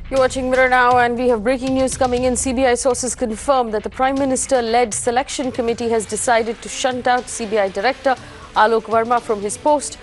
You're watching Mirror now, and we have breaking news coming in. CBI sources confirm that the Prime Minister-led selection committee has decided to shunt out CBI Director Alok Verma from his post,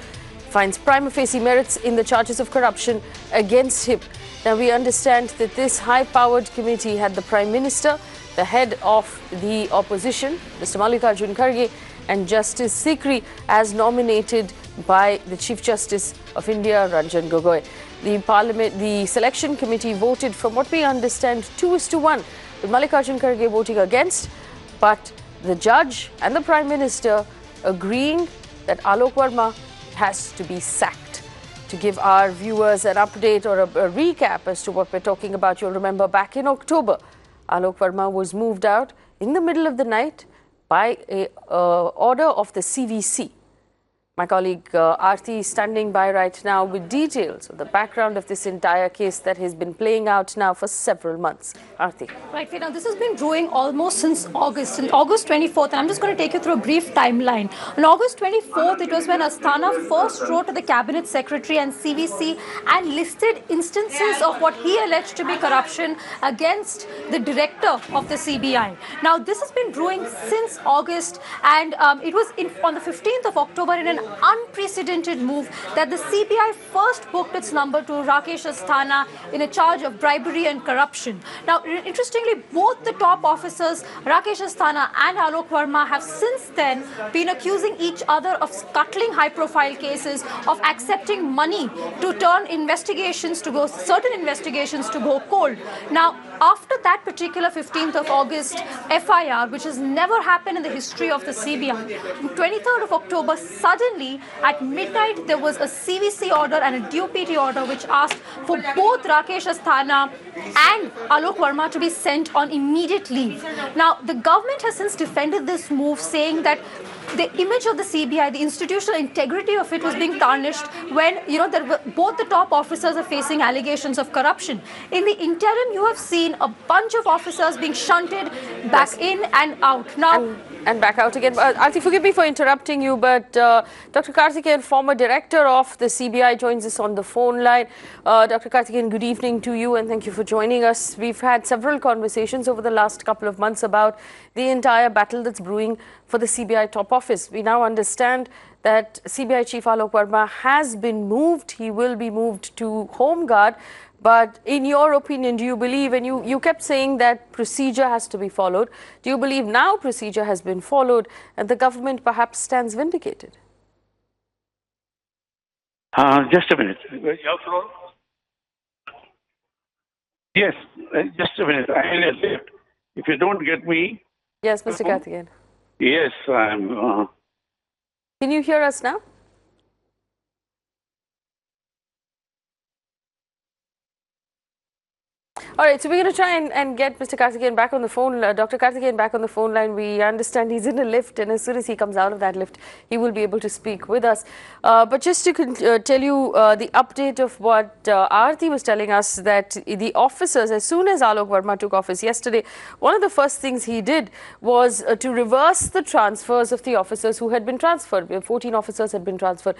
finds Prima Facie Merits in the charges of corruption against him. Now, we understand that this high-powered committee had the Prime Minister, the head of the opposition, Mr. Mallikarjun Kharge, and Justice Sekri as nominated by the Chief Justice of India, Ranjan Gogoi. The selection committee voted, from what we understand, 2:1, with Mallikarjun Kharge voting against, but the judge and the Prime Minister agreeing that Alok Verma has to be sacked. To give our viewers an update or a recap as to what we're talking about, you'll remember back in October, Alok Verma was moved out in the middle of the night by an order of the CVC. My colleague Aarti is standing by right now with details of the background of this entire case that has been playing out now for several months. Aarti. Right, Faye, now this has been brewing almost since August 24th, and I'm just going to take you through a brief timeline. On August 24th, it was when Asthana first wrote to the Cabinet Secretary and CVC and listed instances of what he alleged to be corruption against the director of the CBI. Now, this has been brewing since August, and it was on the 15th of October in an unprecedented move that the CBI first booked its number to Rakesh Asthana in a charge of bribery and corruption. Now, interestingly, both the top officers, Rakesh Asthana and Alok Verma, have since then been accusing each other of scuttling high-profile cases, of accepting money to turn certain investigations to go cold. Now, after that particular 15th of August FIR, which has never happened in the history of the CBI, on 23rd of October, suddenly at midnight, there was a CVC order and a DOPT order which asked for both Rakesh Asthana and Alok Verma to be sent on immediate leave. Now, the government has since defended this move, saying that the image of the CBI, the institutional integrity of it, was being tarnished when, both the top officers are facing allegations of corruption. In the interim, you have seen a bunch of officers being shunted back in and out. Now, and back out again. Aarti, forgive me for interrupting you, but Dr. Karthikeyan, former director of the CBI, joins us on the phone line. Dr. Karthikeyan, good evening to you, and thank you for joining us. We've had several conversations over the last couple of months about the entire battle that's brewing for the CBI top office. We now understand that CBI Chief Alok Verma has been moved. He will be moved to Home Guard. But in your opinion, do you believe, and you kept saying that procedure has to be followed, do you believe now procedure has been followed and the government perhaps stands vindicated? Just a minute. Yes, just a minute. If you don't get me. Yes, Mr. Karthikeyan. Yes, I'm. Can you hear us now? All right, so we're going to try and get Mr. Karthikeyan back on the phone, Dr. Karthikeyan back on the phone line. We understand he's in a lift, and as soon as he comes out of that lift, he will be able to speak with us. But just to tell you the update of what Aarti was telling us, that the officers, as soon as Alok Verma took office yesterday, one of the first things he did was to reverse the transfers of the officers who had been transferred. 14 officers had been transferred.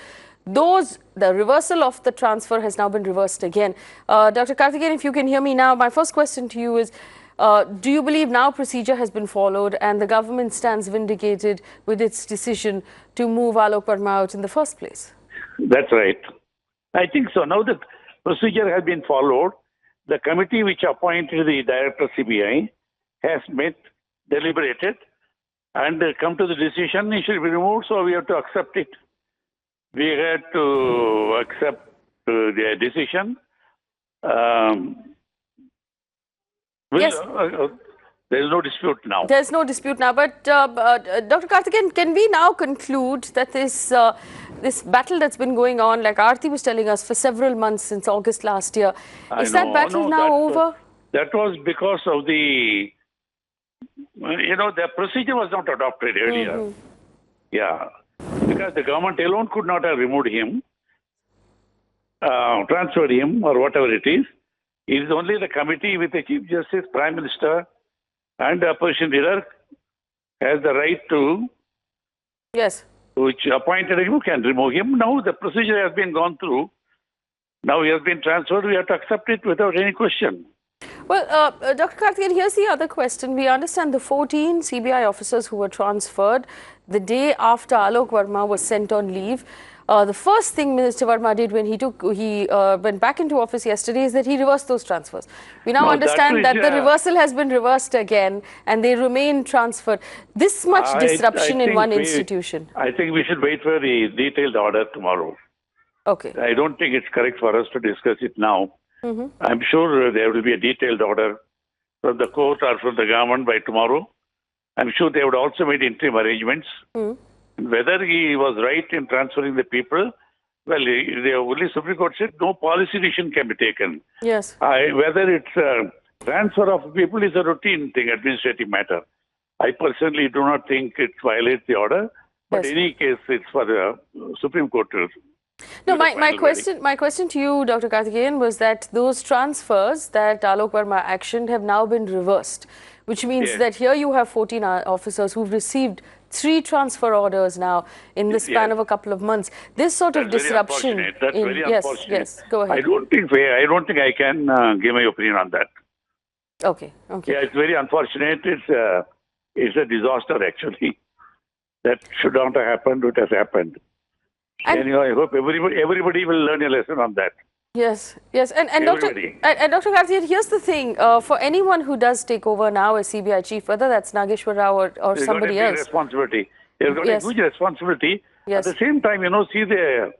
The reversal of the transfer has now been reversed again. Dr. Karthikeyan, if you can hear me now, my first question to you is, do you believe now procedure has been followed and the government stands vindicated with its decision to move Alok Verma out in the first place? That's right. I think so. Now the procedure has been followed. The committee which appointed the director CBI has met, deliberated, and come to the decision he should be removed, so we have to accept it. We had to accept their decision. Yes. There is no dispute now. There's no dispute now. But Dr. Karthikeyan, can we now conclude that this battle that's been going on, like Aarti was telling us, for several months since August last year, is that battle now over? That was because of the procedure was not adopted earlier. Mm-hmm. Yeah. Because the government alone could not have removed him, transferred him, or whatever it is. It is only the committee with the Chief Justice, Prime Minister, and the opposition leader has the right to, yes, which appointed him, can remove him. Now the procedure has been gone through. Now he has been transferred. We have to accept it without any question. Well, Dr. Karthikeyan, here's the other question. We understand the 14 CBI officers who were transferred the day after Alok Verma was sent on leave. The first thing Minister Verma did when he went back into office yesterday is that he reversed those transfers. We now understand that the reversal has been reversed again and they remain transferred. This much disruption in one institution. I think we should wait for the detailed order tomorrow. Okay. I don't think it's correct for us to discuss it now. I'm sure there will be a detailed order from the court or from the government by tomorrow. I'm sure they would also make interim arrangements. Whether he was right in transferring the people, well, the only Supreme Court said no policy decision can be taken. Yes. Whether it's transfer of people is a routine thing, administrative matter. I personally do not think it violates the order, but in any case, it's for the Supreme Court to. No, my question to you, Dr. Karthikeyan, was that those transfers that Alok Verma actioned have now been reversed, which means that here you have 14 officers who've received 3 transfer orders now in the span of a couple of months. This sort of disruption. That's very unfortunate. Yes, go ahead. I don't think I can give my opinion on that. Okay. Yeah, it's very unfortunate. It's a disaster actually. That should not have happened. It has happened. And I hope everybody will learn a lesson on that. Yes. And Dr. Karthikeyan, here's the thing. For anyone who does take over now as CBI Chief, whether that's Nageshwar Rao or somebody else. Responsibility. They've got a huge responsibility. Yes. At the same time, see the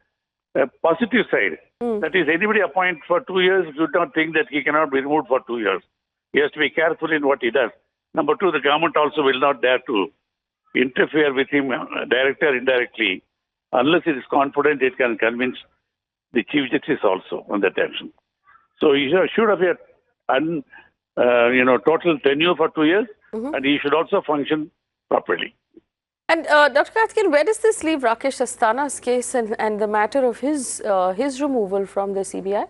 positive side. That is, anybody appointed for 2 years should not think that he cannot be removed for 2 years. He has to be careful in what he does. Number 2, the government also will not dare to interfere with him, directly or indirectly, unless it is confident it can convince the Chief Justice also on that action. So he should have a total tenure for 2 years, and he should also function properly. And Dr. Karthikeyan, where does this leave Rakesh Asthana's case and the matter of his removal from the CBI?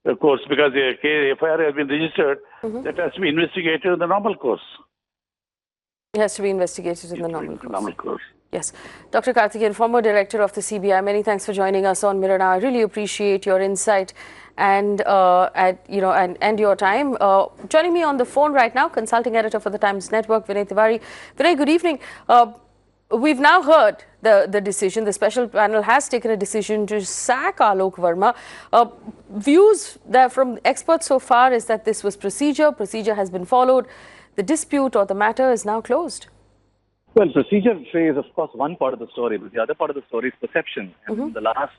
Of course, because the FIR has been registered, that has to be investigated in the normal course. It has to be investigated in the normal course. Yes. Dr. Karthikeyan, former director of the CBI, many thanks for joining us on Mirror Now. I really appreciate your insight and your time. Joining me on the phone right now, consulting editor for the Times Network, Vinay Tiwari. Vinay, good evening. We've now heard the decision. The special panel has taken a decision to sack Alok Verma. Views that from experts so far is that this was procedure. Procedure has been followed. The dispute or the matter is now closed. Well, procedure is, of course, one part of the story, but the other part of the story is perception. And in the last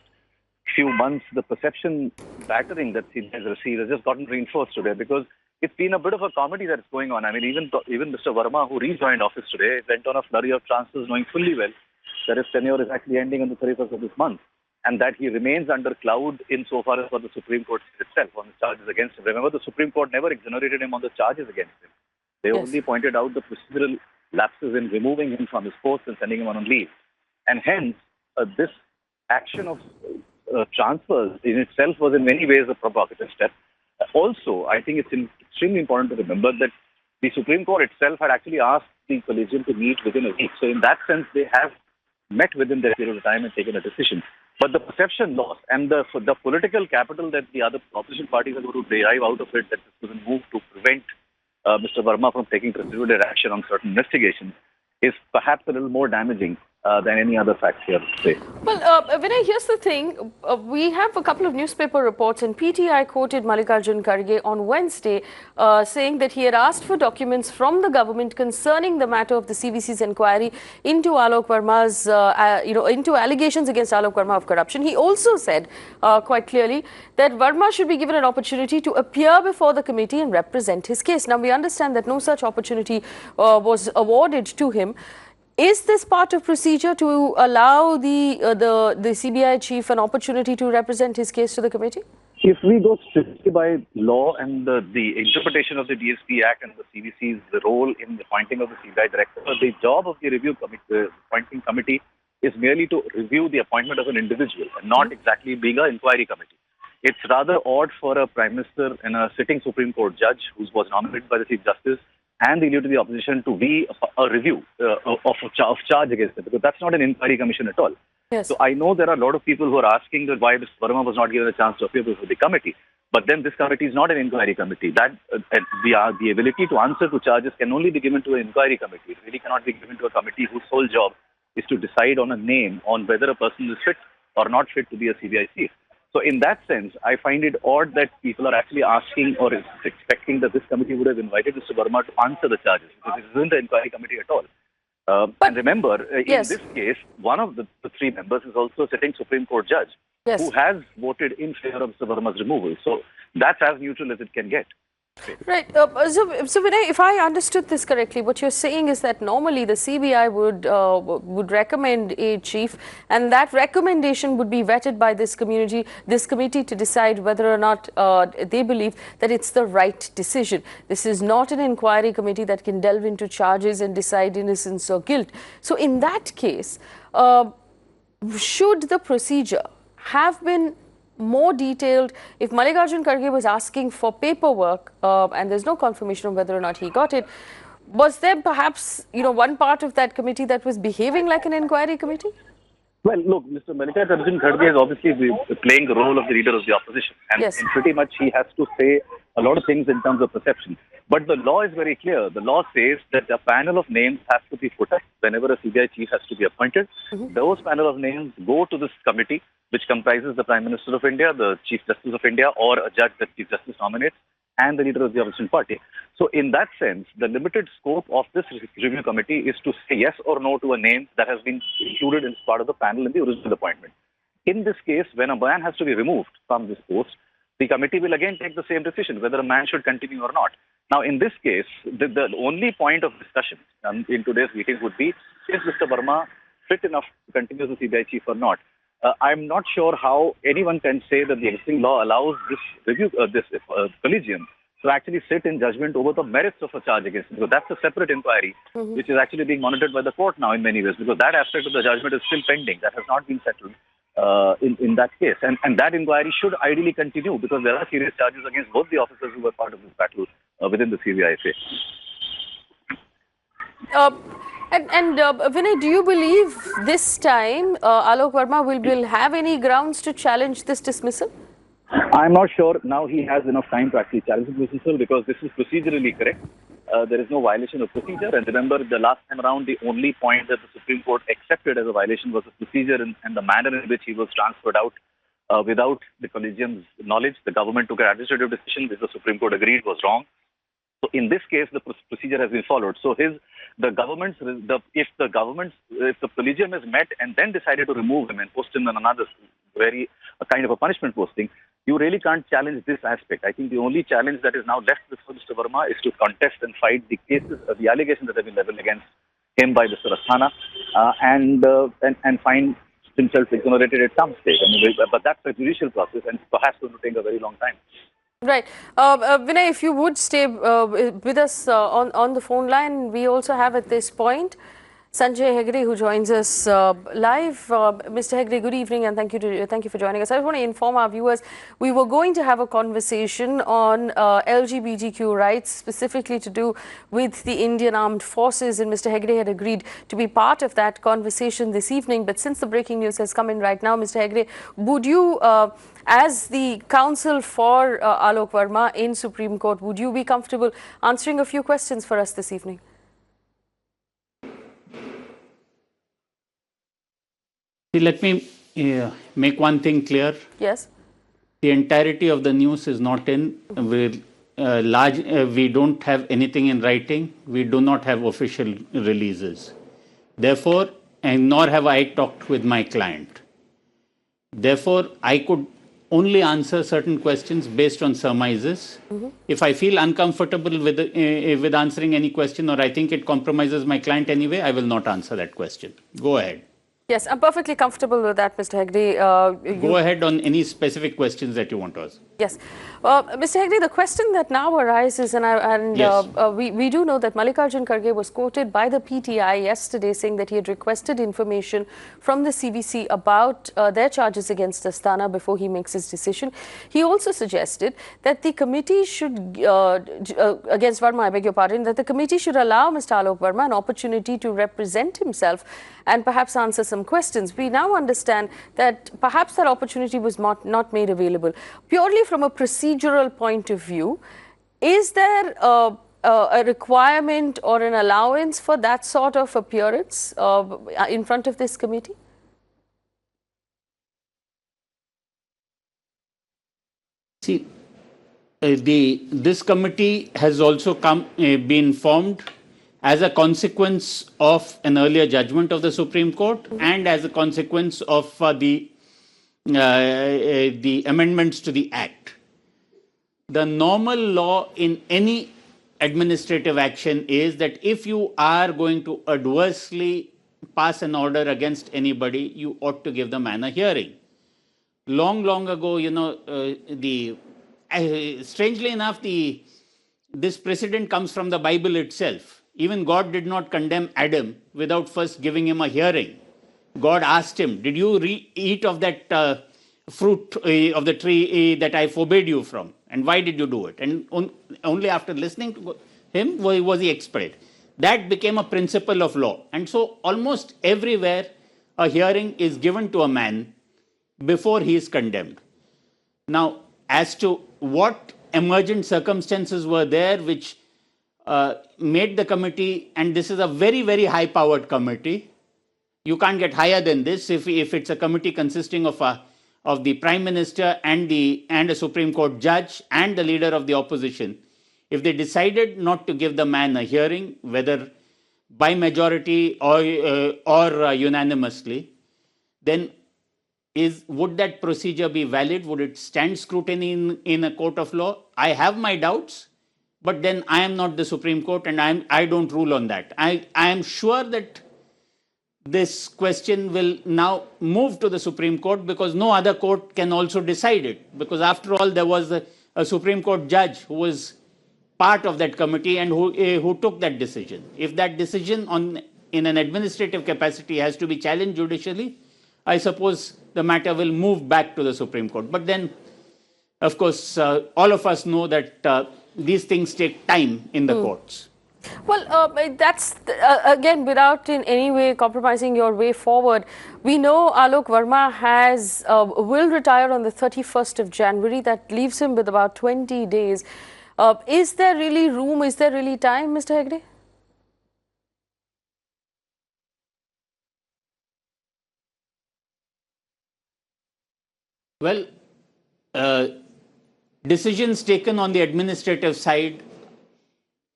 few months, the perception battering that CBI has received has just gotten reinforced today because it's been a bit of a comedy that's going on. I mean, even Mr. Verma, who rejoined office today, went on a flurry of transfers knowing fully well that his tenure is actually ending on the 31st of this month and that he remains under cloud insofar as for the Supreme Court itself on the charges against him. Remember, the Supreme Court never exonerated him on the charges against him. They only pointed out the procedural lapses in removing him from his post and sending him on leave. And hence, this action of transfers in itself was in many ways a provocative step. Also, I think it's extremely important to remember that the Supreme Court itself had actually asked the collegium to meet within a week. So in that sense, they have met within that period of time and taken a decision. But the perception loss and the political capital that the other opposition parties are going to derive out of it, that this was a move to prevent Mr. Verma from taking procedural action on certain investigations, is perhaps a little more damaging than any other facts here today. Well, Vinay, here's the thing. We have a couple of newspaper reports, and PTI quoted Mallikarjun Kharge on Wednesday saying that he had asked for documents from the government concerning the matter of the CVC's inquiry into Alok Verma's, into allegations against Alok Verma of corruption. He also said quite clearly that Verma should be given an opportunity to appear before the committee and represent his case. Now, we understand that no such opportunity was awarded to him. Is this part of procedure to allow the CBI chief an opportunity to represent his case to the committee? If we go strictly by law and the interpretation of the DSP Act and the CVC's role in the appointing of the CBI director, the job of the appointing committee is merely to review the appointment of an individual and not exactly being an inquiry committee. It's rather odd for a Prime Minister and a sitting Supreme Court judge who was nominated by the Chief Justice and the leader of the opposition to be a review of charge against them, because that's not an inquiry commission at all. Yes. So I know there are a lot of people who are asking that why Mr. Verma was not given a chance to appear before the committee. But then this committee is not an inquiry committee. That the ability to answer to charges can only be given to an inquiry committee. It really cannot be given to a committee whose sole job is to decide on a name on whether a person is fit or not fit to be a CBI chief. So in that sense, I find it odd that people are actually asking or expecting that this committee would have invited Mr. Verma to answer the charges, because this isn't an inquiry committee at all. And remember, in yes. this case, one of the three members is also a sitting Supreme Court judge Yes. who has voted in favor of Mr. Verma's removal. So that's as neutral as it can get. Right. So Vinay, if I understood this correctly, what you're saying is that normally the CBI would recommend a chief, and that recommendation would be vetted by this committee to decide whether or not they believe that it's the right decision. This is not an inquiry committee that can delve into charges and decide innocence or guilt. So in that case, should the procedure have been more detailed? If Mallikarjun Kharge was asking for paperwork and there's no confirmation of whether or not he got it, was there perhaps, one part of that committee that was behaving like an inquiry committee? Well, look, Mr. Mallikarjun Kharge is obviously playing the role of the leader of the opposition. And, Yes. and pretty much he has to say a lot of things in terms of perception. But the law is very clear. The law says that a panel of names has to be put up whenever a CBI chief has to be appointed. Those panel of names go to this committee, which comprises the Prime Minister of India, the Chief Justice of India, or a judge that Chief Justice nominates, and the leader of the opposition party. So in that sense, the limited scope of this review committee is to say yes or no to a name that has been included as part of the panel in the original appointment. In this case, when a man has to be removed from this post, the committee will again take the same decision, whether a man should continue or not. Now, in this case, the only point of discussion in today's meeting would be, is Mr. Verma fit enough to continue as the CBI chief or not? I'm not sure how anyone can say that the existing law allows this collegium to actually sit in judgment over the merits of a charge against him. Because that's a separate inquiry, which is actually being monitored by the court now in many ways, because that aspect of the judgment is still pending. That has not been settled in that case. And that inquiry should ideally continue, because there are serious charges against both the officers who were part of this battle within the CBI. Vinay, do you believe this time Alok Verma will have any grounds to challenge this dismissal? I'm not sure now he has enough time to actually challenge the dismissal, because this is procedurally correct. There is no violation of procedure. And remember, the last time around, the only point that the Supreme Court accepted as a violation was the procedure and the manner in which he was transferred out without the collegium's knowledge. The government took an administrative decision which the Supreme Court agreed was wrong. So in this case, the procedure has been followed. So if the collegium has met and then decided to remove him and post him in another a kind of a punishment posting, you really can't challenge this aspect. I think the only challenge that is now left before Mr. Verma is to contest and fight the cases, the allegations that have been leveled against him by Mr. Asthana, and find himself exonerated at some stage. But that's a judicial process, and perhaps going to take a very long time. Right. Vinay, if you would stay with us on the phone line, we also have at this point Sanjay Hegde, who joins us live. Mr. Hegde, good evening, and thank you for joining us. I just want to inform our viewers, we were going to have a conversation on LGBTQ rights, specifically to do with the Indian Armed Forces, and Mr. Hegde had agreed to be part of that conversation this evening. But since the breaking news has come in right now, Mr. Hegde, would you, as the counsel for Alok Verma in Supreme Court, would you be comfortable answering a few questions for us this evening? Let me make one thing clear. Yes. The entirety of the news is not in. We don't have anything in writing. We do not have official releases. Therefore, and nor have I talked with my client. Therefore, I could only answer certain questions based on surmises. If I feel uncomfortable with answering any question, or I think it compromises my client anyway, I will not answer that question. Go ahead. Yes, I'm perfectly comfortable with that, Mr. Hegde. Go ahead on any specific questions that you want to ask. Yes. Mr. Hegde, the question that now arises, Yes. We do know that Mallikarjun Kharge was quoted by the PTI yesterday saying that he had requested information from the CBC about their charges against Asthana before he makes his decision. He also suggested that the committee should, against Verma, I beg your pardon, that the committee should allow Mr. Alok Verma an opportunity to represent himself and perhaps answer some some questions. We now understand that perhaps that opportunity was not made available. Purely from a procedural point of view, is there a requirement or an allowance for that sort of appearance in front of this committee? See, this committee has also been formed as a consequence of an earlier judgment of the Supreme Court and as a consequence of the amendments to the Act. The normal law in any administrative action is that if you are going to adversely pass an order against anybody, you ought to give the man a hearing. Long ago, strangely enough, this precedent comes from the Bible itself. Even God did not condemn Adam without first giving him a hearing. God asked him, did you eat of that fruit of the tree that I forbade you from? And why did you do it? And only after listening to him was he expelled. That became a principle of law. And so almost everywhere a hearing is given to a man before he is condemned. Now, as to what emergent circumstances were there which made the committee, and this is a very, very high-powered committee. You can't get higher than this if it's a committee consisting of the Prime Minister and a Supreme Court judge and the leader of the opposition. If they decided not to give the man a hearing, whether by majority or unanimously, then would that procedure be valid? Would it stand scrutiny in a court of law? I have my doubts. But then I am not the Supreme Court and I don't rule on that. I am sure that this question will now move to the Supreme Court because no other court can also decide it. Because after all, there was a Supreme Court judge who was part of that committee and who took that decision. If that decision in an administrative capacity has to be challenged judicially, I suppose the matter will move back to the Supreme Court. But then, of course, all of us know that these things take time in the courts. Well, that's, again, without in any way compromising your way forward, we know Alok Verma will retire on the 31st of January. That leaves him with about 20 days. Is there really room, is there really time, Mr. Hegde? Well, decisions taken on the administrative side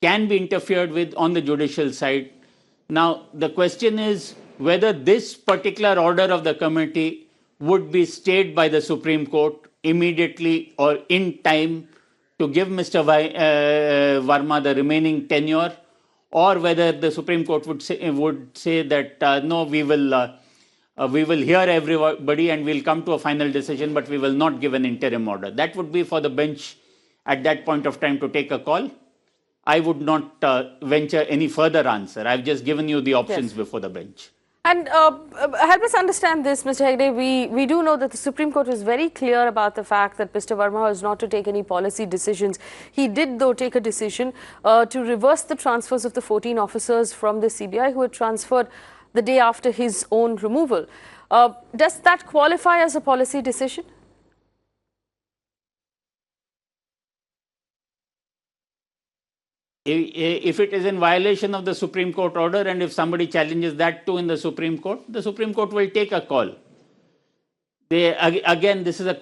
can be interfered with on the judicial side. Now, the question is whether this particular order of the committee would be stayed by the Supreme Court immediately or in time to give Mr. Verma the remaining tenure, or whether the Supreme Court would say that no, we will hear everybody and we'll come to a final decision, but we will not give an interim order. That would be for the bench at that point of time to take a call. I would not venture any further answer. I've just given you the options before the bench. And help us understand this, Mr. Hegde. We do know that the Supreme Court was very clear about the fact that Mr. Verma was not to take any policy decisions. He did, though, take a decision to reverse the transfers of the 14 officers from the CBI who had transferred the day after his own removal. Does that qualify as a policy decision? If it is in violation of the Supreme Court order and if somebody challenges that too in the Supreme Court will take a call. Again, this is a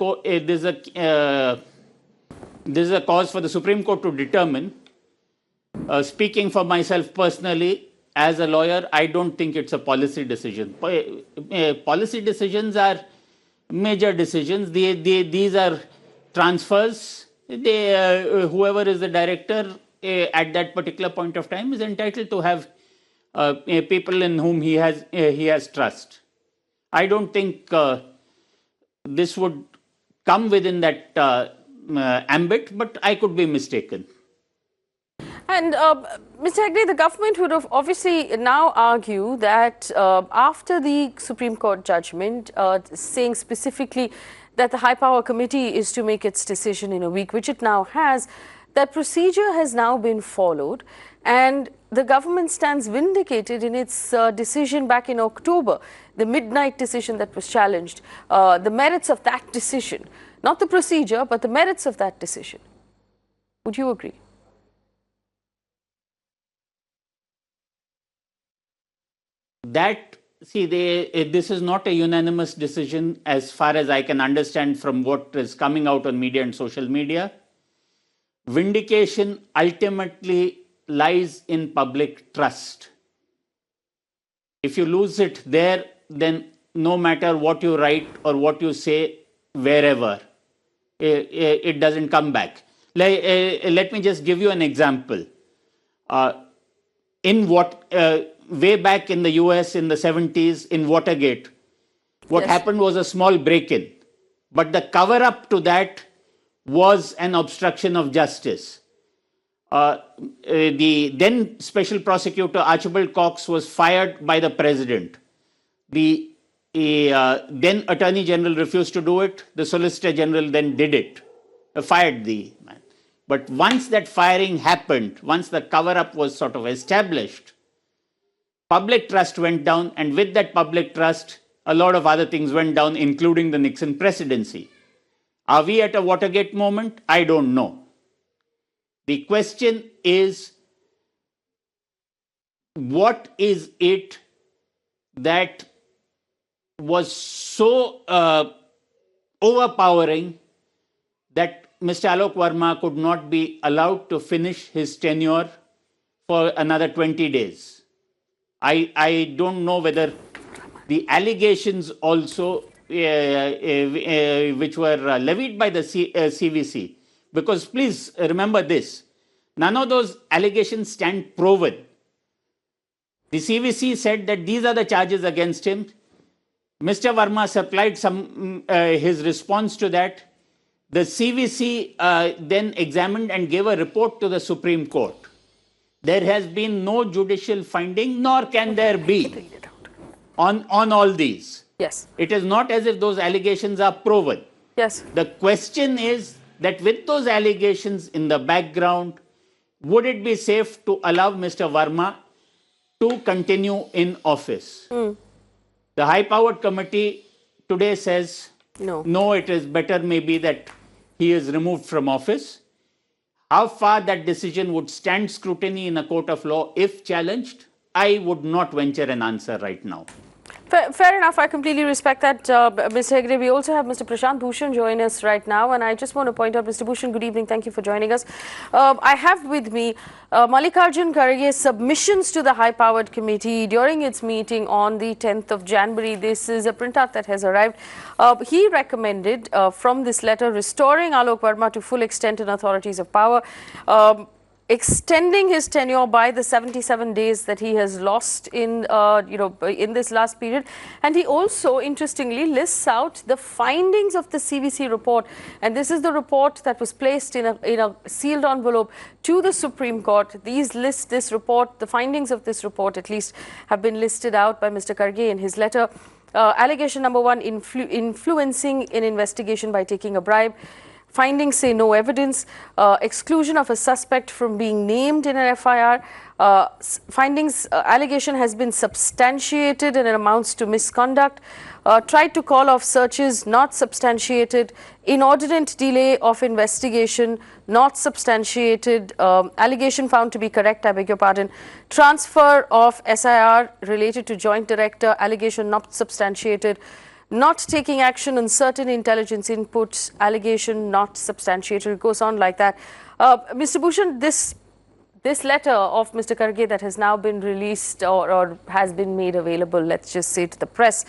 cause for the Supreme Court to determine. Speaking for myself personally, as a lawyer, I don't think it's a policy decision. Policy decisions are major decisions. These are transfers. Whoever is the director at that particular point of time is entitled to have people in whom he has trust. I don't think this would come within that ambit, but I could be mistaken. And Mr. Hegde, the government would have obviously now argue that after the Supreme Court judgment saying specifically that the High Power Committee is to make its decision in a week, which it now has, that procedure has now been followed. And the government stands vindicated in its decision back in October, the midnight decision that was challenged, the merits of that decision, not the procedure, but the merits of that decision. Would you agree? That, see, this is not a unanimous decision as far as I can understand from what is coming out on media and social media. Vindication ultimately lies in public trust. If you lose it there, then no matter what you write or what you say, wherever, it doesn't come back. Let me just give you an example. Way back in the US in the 70s, in Watergate, what happened was a small break-in. But the cover-up to that was an obstruction of justice. The then Special Prosecutor Archibald Cox was fired by the President. The then Attorney General refused to do it. The Solicitor General then did it, fired the man. But once that firing happened, once the cover-up was sort of established, public trust went down, and with that public trust, a lot of other things went down, including the Nixon presidency. Are we at a Watergate moment? I don't know. The question is, what is it that was so overpowering that Mr. Alok Verma could not be allowed to finish his tenure for another 20 days? I don't know whether the allegations also which were levied by the CVC, because please remember this, none of those allegations stand proven. The CVC said that these are the charges against him. Mr. Verma supplied his response to that. The CVC then examined and gave a report to the Supreme Court. There has been no judicial finding, nor can there be, on all these. Yes. It is not as if those allegations are proven. Yes. The question is that with those allegations in the background, would it be safe to allow Mr. Verma to continue in office? The high-powered committee today says, no, it is better maybe that he is removed from office. How far that decision would stand scrutiny in a court of law if challenged, I would not venture an answer right now. Fair enough. I completely respect that, Mr. Hegde. We also have Mr. Prashant Bhushan join us right now, and I just want to point out, Mr. Bhushan, good evening. Thank you for joining us. I have with me Mallikarjun Kharge's submissions to the high-powered committee during its meeting on the 10th of January. This is a printout that has arrived. He recommended from this letter restoring Alok Verma to full extent and authorities of power, extending his tenure by the 77 days that he has lost in this last period. And he also, interestingly, lists out the findings of the CVC report. And this is the report that was placed in a sealed envelope to the Supreme Court. This report, the findings of this report at least, have been listed out by Mr. Kharge in his letter. Allegation number 1, influencing an investigation by taking a bribe. Findings say no evidence, exclusion of a suspect from being named in an FIR. Allegation has been substantiated and it amounts to misconduct. Tried to call off searches, not substantiated. Inordinate delay of investigation, not substantiated. Allegation found to be correct, I beg your pardon. Transfer of SIR related to joint director, allegation not substantiated. Not taking action on certain intelligence inputs, allegation not substantiated. It goes on like that. Mr. Bhushan, this letter of Mr. Kharge that has now been released or has been made available, let's just say to the press,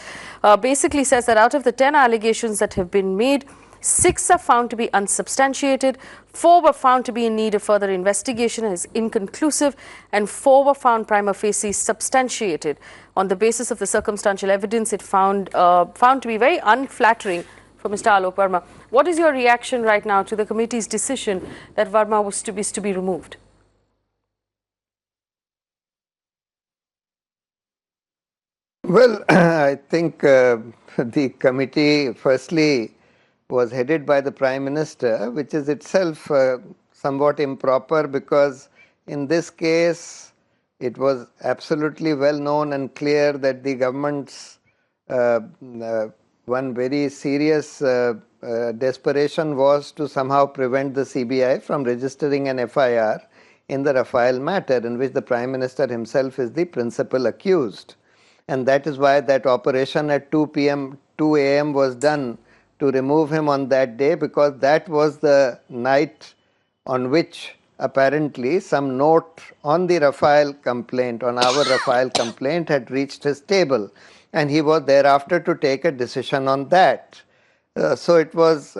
basically says that out of the 10 allegations that have been made, 6 are found to be unsubstantiated, 4 were found to be in need of further investigation as inconclusive, and 4 were found prima facie substantiated. On the basis of the circumstantial evidence, it found to be very unflattering for Mr. Alok Verma. What is your reaction right now to the committee's decision that Verma was to be removed? Well, I think the committee, firstly, was headed by the Prime Minister, which is itself somewhat improper, because in this case, it was absolutely well known and clear that the government's one very serious desperation was to somehow prevent the CBI from registering an FIR in the Rafale matter, in which the Prime Minister himself is the principal accused. And that is why that operation at 2 a.m. was done to remove him on that day, because that was the night on which apparently some note on the Rafale complaint, on our Rafale complaint, had reached his table, and he was thereafter to take a decision on that. So it was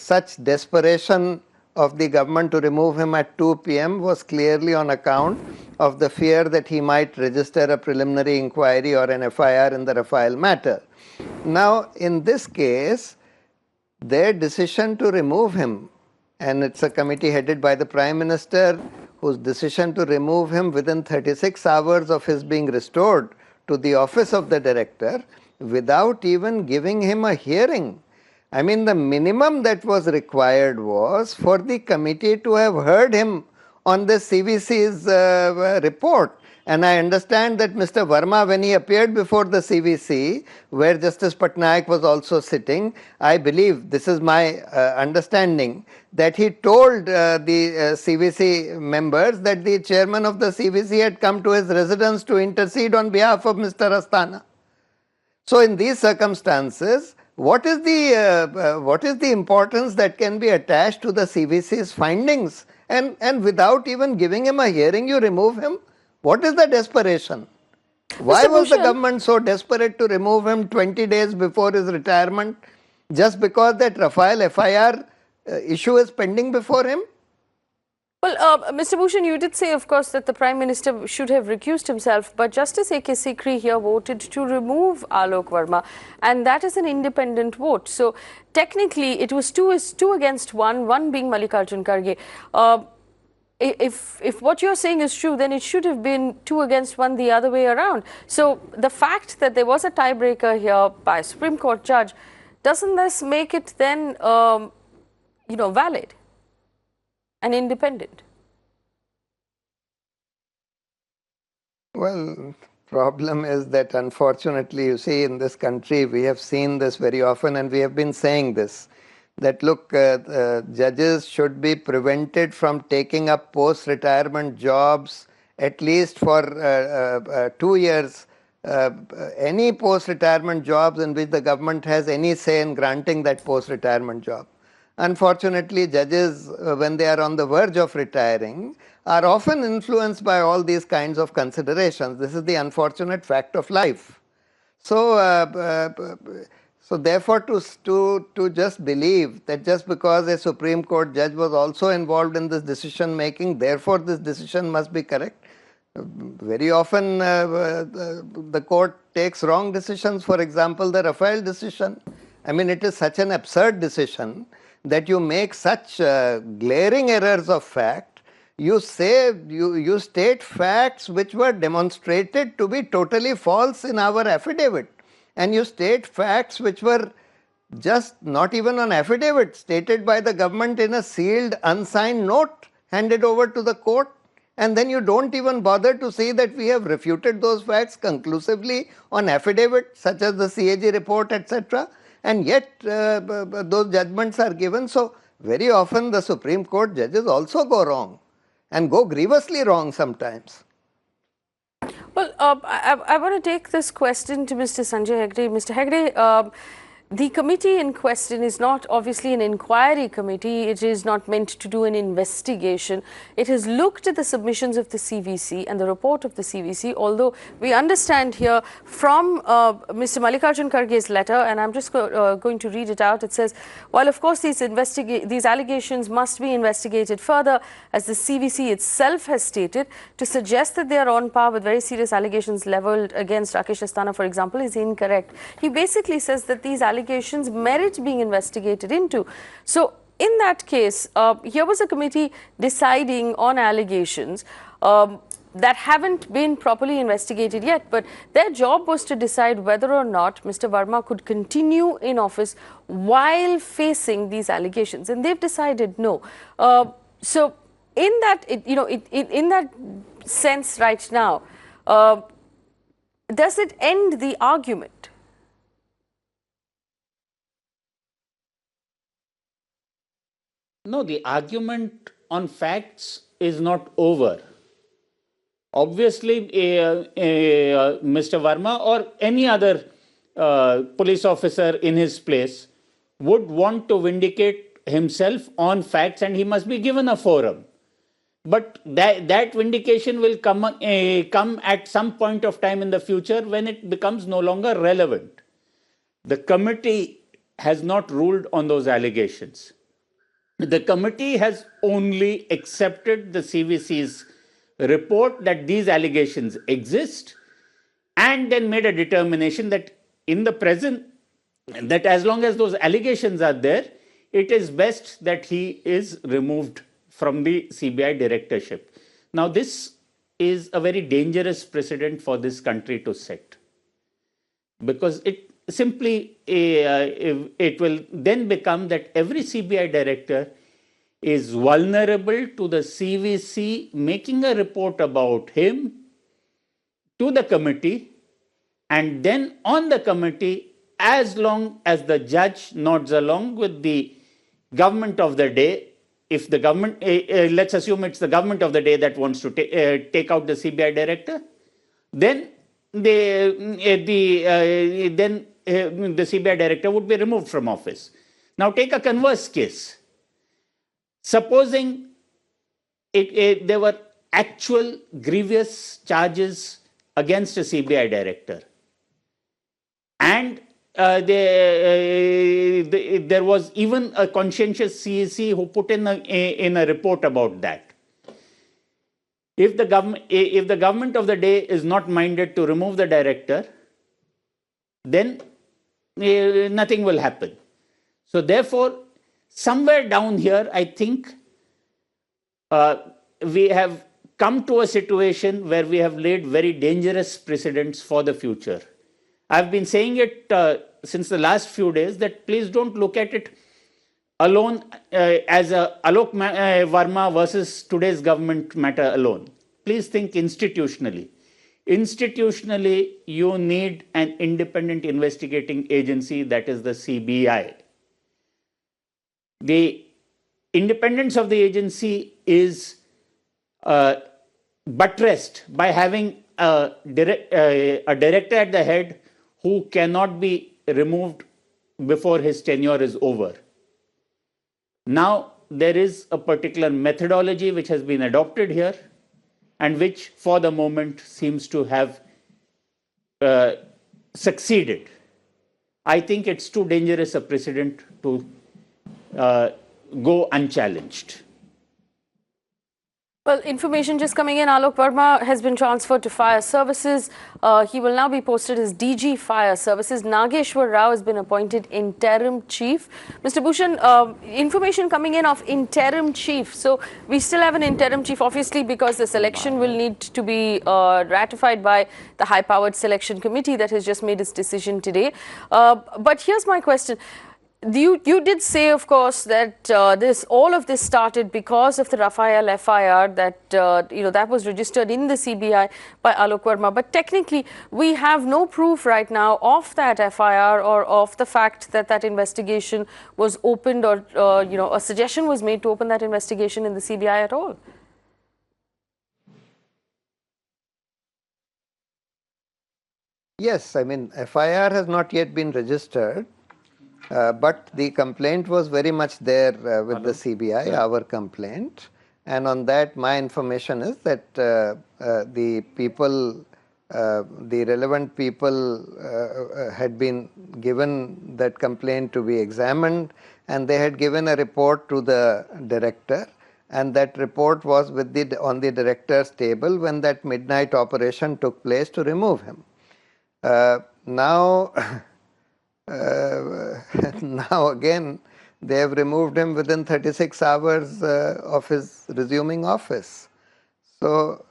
such desperation of the government to remove him at 2 p.m. was clearly on account of the fear that he might register a preliminary inquiry or an FIR in the Rafale matter. Now, in this case, their decision to remove him, and it's a committee headed by the Prime Minister, whose decision to remove him within 36 hours of his being restored to the office of the director, without even giving him a hearing. I mean, the minimum that was required was for the committee to have heard him on the CVC's report. And I understand that Mr. Verma, when he appeared before the CVC, where Justice Patnaik was also sitting, I believe, this is my understanding, that he told the CVC members that the chairman of the CVC had come to his residence to intercede on behalf of Mr. Asthana. So in these circumstances, what is the importance that can be attached to the CVC's findings? And without even giving him a hearing, you remove him? What is the desperation? Why was the government so desperate to remove him 20 days before his retirement? Just because that Rafale FIR issue is pending before him? Well, Mr. Bhushan, you did say, of course, that the Prime Minister should have recused himself, but Justice Sekri here voted to remove Alok Verma, and that is an independent vote. So, technically, it was two against one being Mallikarjun Kharge. If what you're saying is true, then it should have been 2 against 1 the other way around. So, the fact that there was a tiebreaker here by a Supreme Court judge, doesn't this make it then, valid and independent? Well, problem is that unfortunately, you see, in this country, we have seen this very often, and we have been saying this, that look, judges should be prevented from taking up post-retirement jobs at least for 2 years, any post-retirement jobs in which the government has any say in granting that post-retirement job. Unfortunately, judges, when they are on the verge of retiring, are often influenced by all these kinds of considerations. This is the unfortunate fact of life. So, therefore, to just believe that just because a Supreme Court judge was also involved in this decision making, therefore this decision must be correct. Very often the court takes wrong decisions. For example, the Rafale decision. I mean, it is such an absurd decision that you make such glaring errors of fact. You state facts which were demonstrated to be totally false in our affidavit. And you state facts which were just not even on affidavit, stated by the government in a sealed, unsigned note handed over to the court. And then you don't even bother to say that we have refuted those facts conclusively on affidavit, such as the CAG report, etc. And yet those judgments are given. So very often the Supreme Court judges also go wrong, and go grievously wrong sometimes. Well, I want to take this question to Mr. Sanjay Hegde. Mr. Hegde, the committee in question is not obviously an inquiry committee. It is not meant to do an investigation. It has looked at the submissions of the CVC and the report of the CVC, although we understand here from Mr. Mallikarjun Kharge's letter, and I'm just going to read it out. It says, while of course these allegations must be investigated further, as the CVC itself has stated, to suggest that they are on par with very serious allegations leveled against Rakesh Asthana, for example, is incorrect. He basically says that these allegations merit being investigated into. So in that case, here was a committee deciding on allegations that haven't been properly investigated yet, but their job was to decide whether or not Mr. Verma could continue in office while facing these allegations, and they've decided no. So in that, in that sense right now. Does it end the argument? No, the argument on facts is not over. Obviously, Mr. Verma or any other police officer in his place would want to vindicate himself on facts, and he must be given a forum. But that vindication will come at some point of time in the future when it becomes no longer relevant. The committee has not ruled on those allegations. The committee has only accepted the CVC's report that these allegations exist, and then made a determination that in the present, that as long as those allegations are there, it is best that he is removed from the CBI directorship. Now, this is a very dangerous precedent for this country to set, because it simply it will then become that every CBI director is vulnerable to the CVC making a report about him to the committee, and then on the committee, as long as the judge nods along with the government of the day, if the government, let's assume it's the government of the day that wants to take out the CBI director, then the CBI director would be removed from office. Now take a converse case. Supposing there were actual grievous charges against a CBI director, and there was even a conscientious CEC who put in a report about that. If the government of the day is not minded to remove the director, then nothing will happen. So therefore, somewhere down here, I think we have come to a situation where we have laid very dangerous precedents for the future. I've been saying it since the last few days that please don't look at it alone as a Alok Verma versus today's government matter alone. Please think institutionally. Institutionally, you need an independent investigating agency, that is the CBI. The independence of the agency is buttressed by having a director at the head who cannot be removed before his tenure is over. Now, there is a particular methodology which has been adopted here, and which for the moment seems to have succeeded. I think it's too dangerous a precedent to go unchallenged. Well, information just coming in. Alok Verma has been transferred to Fire Services. He will now be posted as DG Fire Services. Nageshwar Rao has been appointed Interim Chief. Mr. Bhushan, information coming in of Interim Chief. So we still have an Interim Chief, obviously, because the selection will need to be ratified by the high-powered selection committee that has just made its decision today. But here's my question. You did say, of course, that all of this started because of the Rafael FIR that that was registered in the CBI by Alok Verma. But technically, we have no proof right now of that FIR or of the fact that that investigation was opened, or a suggestion was made to open that investigation in the CBI at all. Yes, I mean, FIR has not yet been registered. But the complaint was very much there with the CBI, our complaint. And on that, my information is that the people, the relevant people had been given that complaint to be examined, and they had given a report to the director. And that report was on the director's table when that midnight operation took place to remove him. Now again, they have removed him within 36 hours of his resuming office. So,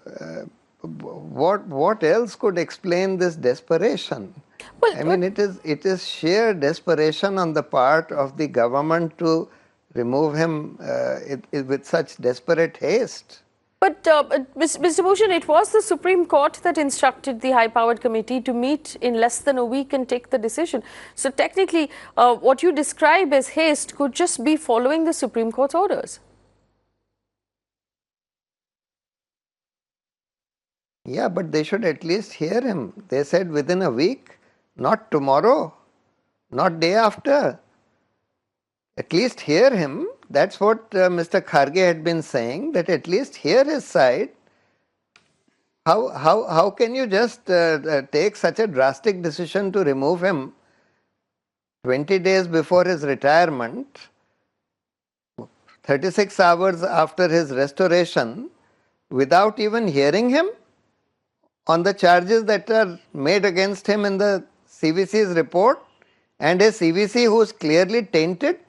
what else could explain this desperation? Well, I mean, it is sheer desperation on the part of the government to remove him with such desperate haste. But Mr. Bhushan, it was the Supreme Court that instructed the high-powered committee to meet in less than a week and take the decision. So technically, what you describe as haste could just be following the Supreme Court's orders. Yeah, but they should at least hear him. They said within a week, not tomorrow, not day after. At least hear him. That's what Mr. Kharge had been saying, that at least hear his side. How can you just take such a drastic decision to remove him 20 days before his retirement, 36 hours after his restoration, without even hearing him on the charges that are made against him in the CVC's report, and a CVC who is clearly tainted?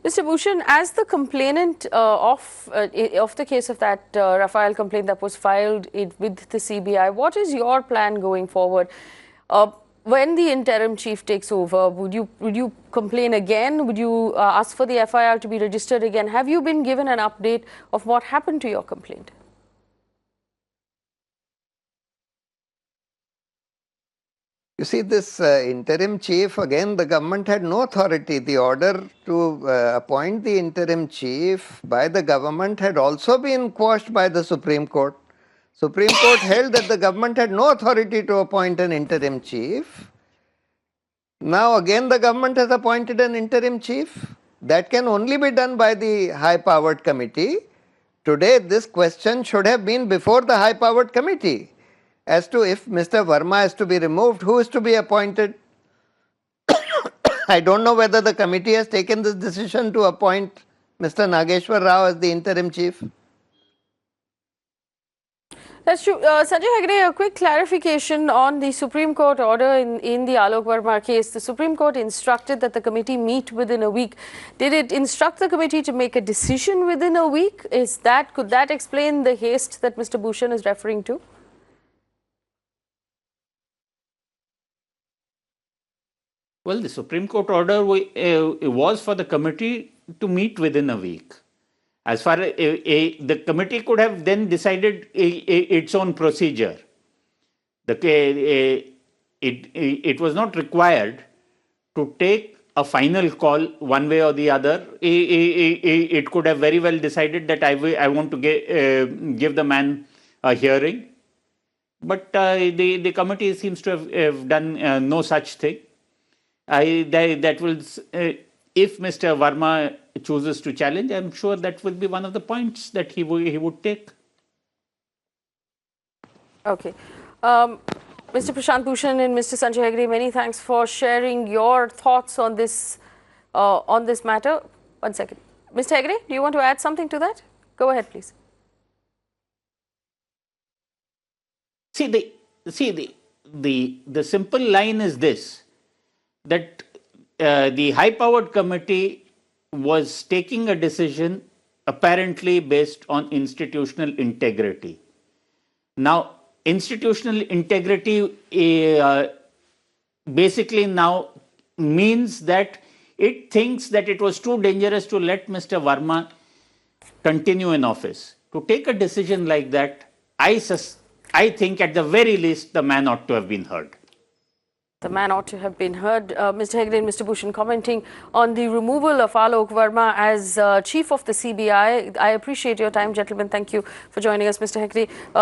Mr. Bhushan, as the complainant of the case of that Rafale complaint that was filed with the CBI, what is your plan going forward? When the interim chief takes over, would you complain again? Would you ask for the FIR to be registered again? Have you been given an update of what happened to your complaint? You see, this interim chief, again, the government had no authority. The order to appoint the interim chief by the government had also been quashed by the Supreme Court. Supreme Court held that the government had no authority to appoint an interim chief. Now again the government has appointed an interim chief. That can only be done by the high-powered committee. Today this question should have been before the high-powered committee as to if Mr. Verma is to be removed, who is to be appointed. I don't know whether the committee has taken this decision to appoint Mr. Nageshwar Rao as the interim chief. That's true. Sanjay Hegde, a quick clarification on the Supreme Court order in the Alok Verma case. The Supreme Court instructed that the committee meet within a week. Did it instruct the committee to make a decision within a week? Could that explain the haste that Mr. Bhushan is referring to? Well, the Supreme Court order was for the committee to meet within a week. As far as the committee could have then decided its own procedure. It was not required to take a final call one way or the other. It could have very well decided that I want to give the man a hearing. But the committee seems to have done no such thing. If Mr. Verma chooses to challenge, I'm sure that will be one of the points that he would take. Okay. Mr. Prashant Bhushan and Mr. Sanjay Hegde, many thanks for sharing your thoughts on this matter. One second. Mr. Hegde, do you want to add something to that? Go ahead, please. The simple line is this, that the high-powered committee was taking a decision apparently based on institutional integrity. Now, institutional integrity basically now means that it thinks that it was too dangerous to let Mr. Verma continue in office. To take a decision like that, I think at the very least the man ought to have been heard. The man ought to have been heard. Mr. Hegde and Mr. Bhushan commenting on the removal of Alok Verma as chief of the CBI. I appreciate your time, gentlemen. Thank you for joining us, Mr. Hegde.